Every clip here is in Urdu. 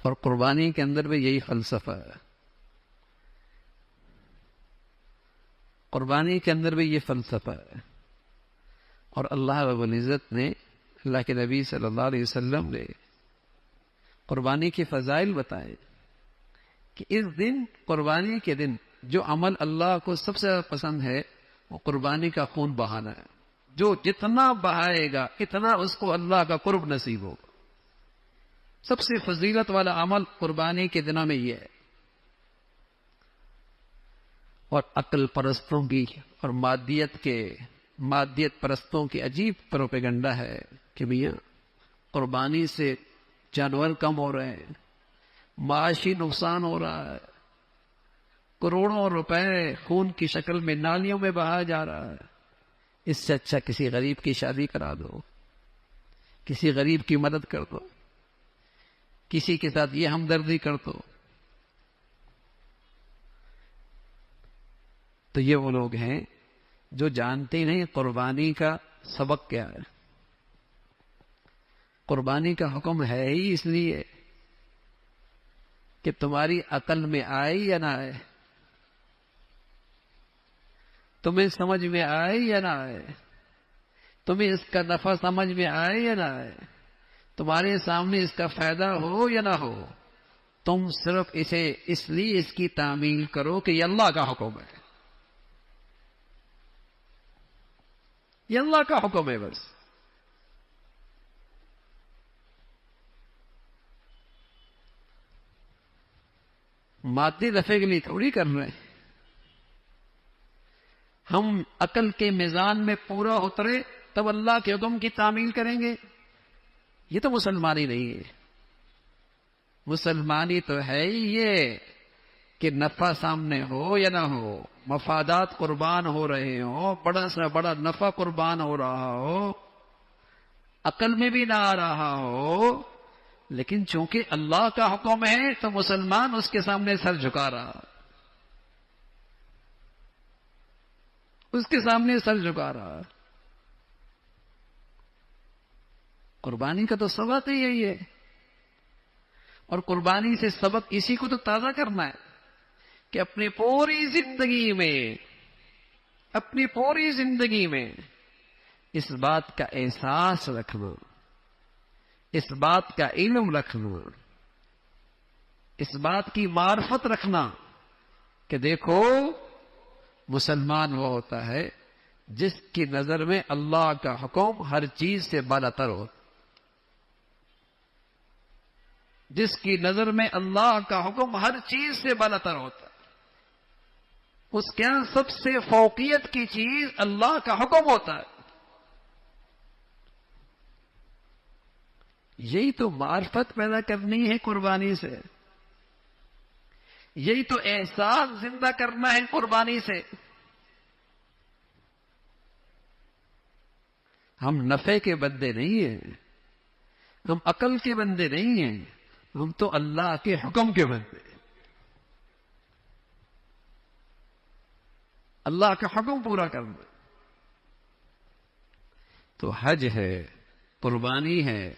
اور قربانی کے اندر بھی یہی فلسفہ ہے، قربانی کے اندر بھی یہ فلسفہ ہے۔ اور اللہ رب العزت نے، اللہ کے نبی صلی اللہ علیہ وسلم نے قربانی کے فضائل بتائے کہ اس دن، قربانی کے دن، جو عمل اللہ کو سب سے زیادہ پسند ہے وہ قربانی کا خون بہانا ہے۔ جو جتنا بہائے گا اتنا اس کو اللہ کا قرب نصیب ہوگا۔ سب سے فضیلت والا عمل قربانی کے دنوں میں یہ ہے۔ اور عقل پرستوں کی اور مادیت پرستوں کی عجیب پروپیگنڈا ہے کہ میاں قربانی سے جانور کم ہو رہے ہیں، معاشی نقصان ہو رہا ہے، کروڑوں روپے خون کی شکل میں نالیوں میں بہایا جا رہا ہے، اس سے اچھا کسی غریب کی شادی کرا دو، کسی غریب کی مدد کر دو، کسی کے ساتھ یہ ہمدردی کر دو۔ تو یہ وہ لوگ ہیں جو جانتے نہیں قربانی کا سبق کیا ہے۔ قربانی کا حکم ہے ہی اس لیے کہ تمہاری عقل میں آئے یا نہ آئے، تمہیں سمجھ میں آئے یا نہ آئے، تمہیں اس کا نفع سمجھ میں آئے یا نہ آئے، تمہارے سامنے اس کا فائدہ ہو یا نہ ہو، تم صرف اسے اس لیے اس کی تعمیل کرو کہ یہ اللہ کا حکم ہے، یہ اللہ کا حکم ہے بس۔ مادی نفع کے لیے تھوڑی کر رہے ہیں، ہم عقل کے میزان میں پورا اترے تب اللہ کے حکم کی تعمیل کریں گے۔ یہ تو مسلمانی نہیں ہے۔ مسلمانی تو ہے ہی یہ کہ نفع سامنے ہو یا نہ ہو، مفادات قربان ہو رہے ہوں، بڑا سے بڑا نفع قربان ہو رہا ہو، عقل میں بھی نہ آ رہا ہو، لیکن چونکہ اللہ کا حکم ہے تو مسلمان اس کے سامنے سر جھکا رہا، اس کے سامنے سر جھکا رہا۔ قربانی کا تو سبق ہی یہی ہے، اور قربانی سے سبق اسی کو تو تازہ کرنا ہے کہ اپنی پوری زندگی میں اس بات کا احساس رکھنا، اس بات کا علم رکھنا، اس بات کی معرفت رکھنا کہ دیکھو مسلمان وہ ہوتا ہے جس کی نظر میں اللہ کا حکم ہر چیز سے بالاتر ہو، جس کی نظر میں اللہ کا حکم ہر چیز سے بالاتر ہوتا ہے، اس کے یہاں سب سے فوقیت کی چیز اللہ کا حکم ہوتا ہے۔ یہی تو معرفت پیدا کرنی ہے قربانی سے، یہی تو احساس زندہ کرنا ہے قربانی سے۔ ہم نفع کے بندے نہیں ہیں، ہم عقل کے بندے نہیں ہیں، ہم تو اللہ کے حکم کے بندے ہیں۔ اللہ کا حکم پورا کرنا تو حج ہے، قربانی ہے،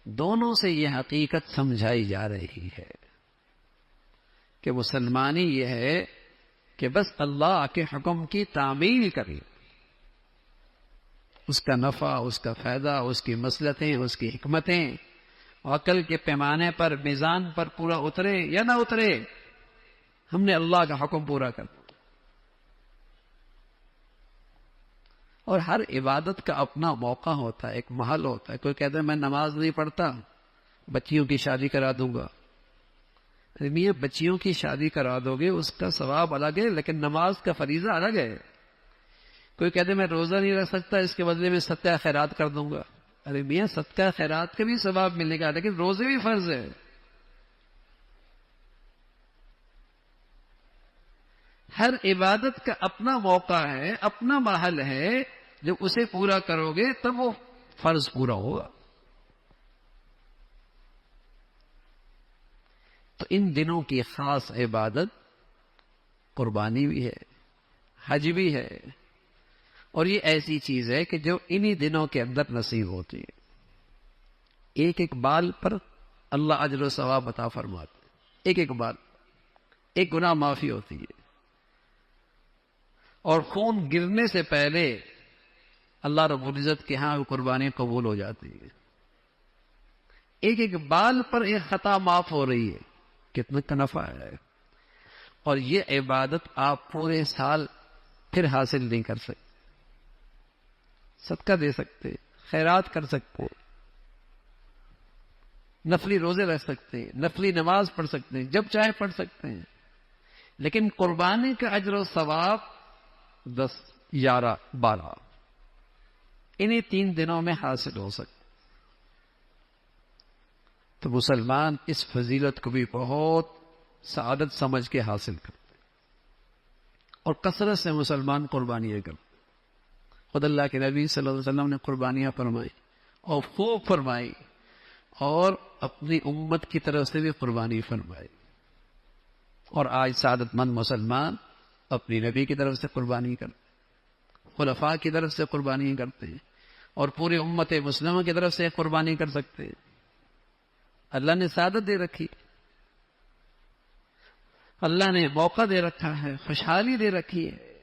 دونوں سے یہ حقیقت سمجھائی جا رہی ہے کہ مسلمانی یہ ہے کہ بس اللہ کے حکم کی تعمیل کرے، اس کا نفع، اس کا فائدہ، اس کی مصلحتیں، اس کی حکمتیں عقل کے پیمانے پر، میزان پر پورا اترے یا نہ اترے، ہم نے اللہ کا حکم پورا کرنا۔ اور ہر عبادت کا اپنا موقع ہوتا ہے، ایک محل ہوتا ہے۔ کوئی کہتا ہے میں نماز نہیں پڑھتا، بچیوں کی شادی کرا دوں گا۔ میاں بچیوں کی شادی کرا دو گے اس کا ثواب الگ ہے، لیکن نماز کا فریضہ الگ ہے۔ کوئی کہتے میں روزہ نہیں رکھ سکتا، اس کے بدلے میں صدقہ خیرات کر دوں گا۔ ارے میاں صدقہ خیرات کا بھی ثواب ملے گا، لیکن روزے بھی فرض ہے۔ ہر عبادت کا اپنا موقع ہے، اپنا محل ہے، جب اسے پورا کرو گے تب وہ فرض پورا ہوگا۔ تو ان دنوں کی خاص عبادت قربانی بھی ہے، حج بھی ہے، اور یہ ایسی چیز ہے کہ جو انہی دنوں کے اندر نصیب ہوتی ہے۔ ایک ایک بال پر اللہ اجر و ثواب عطا فرماتے ہیں، ایک ایک بار ایک گناہ معافی ہوتی ہے، اور خون گرنے سے پہلے اللہ رب العزت کے ہاں وہ قربانی قبول ہو جاتی ہے۔ ایک ایک بال پر ایک خطا معاف ہو رہی ہے، کتنا کا نفع ہے۔ اور یہ عبادت آپ پورے سال پھر حاصل نہیں کر سکتے، صدقہ دے سکتے، خیرات کر سکتے، نفلی روزے رکھ سکتے ہیں، نفلی نماز پڑھ سکتے ہیں، جب چاہے پڑھ سکتے ہیں، لیکن قربانی کا اجر و ثواب 10، 11، 12 انہیں 3 دنوں میں حاصل ہو سکتا۔ تو مسلمان اس فضیلت کو بھی بہت سعادت سمجھ کے حاصل کرتے، اور کثرت سے مسلمان قربانیاں کرتے۔ خود اللہ کے نبی صلی اللہ علیہ وسلم نے قربانیاں فرمائی اور خوب فرمائی، اور اپنی امت کی طرف سے بھی قربانی فرمائی۔ اور آج سعادت مند مسلمان اپنی نبی کی طرف سے قربانی کرتے، خلفاء کی طرف سے قربانی کرتے ہیں، اور پوری امت مسلمہ کی طرف سے قربانی کر سکتے ہیں۔ اللہ نے سعادت دے رکھی، اللہ نے موقع دے رکھا ہے، خوشحالی دے رکھی ہے،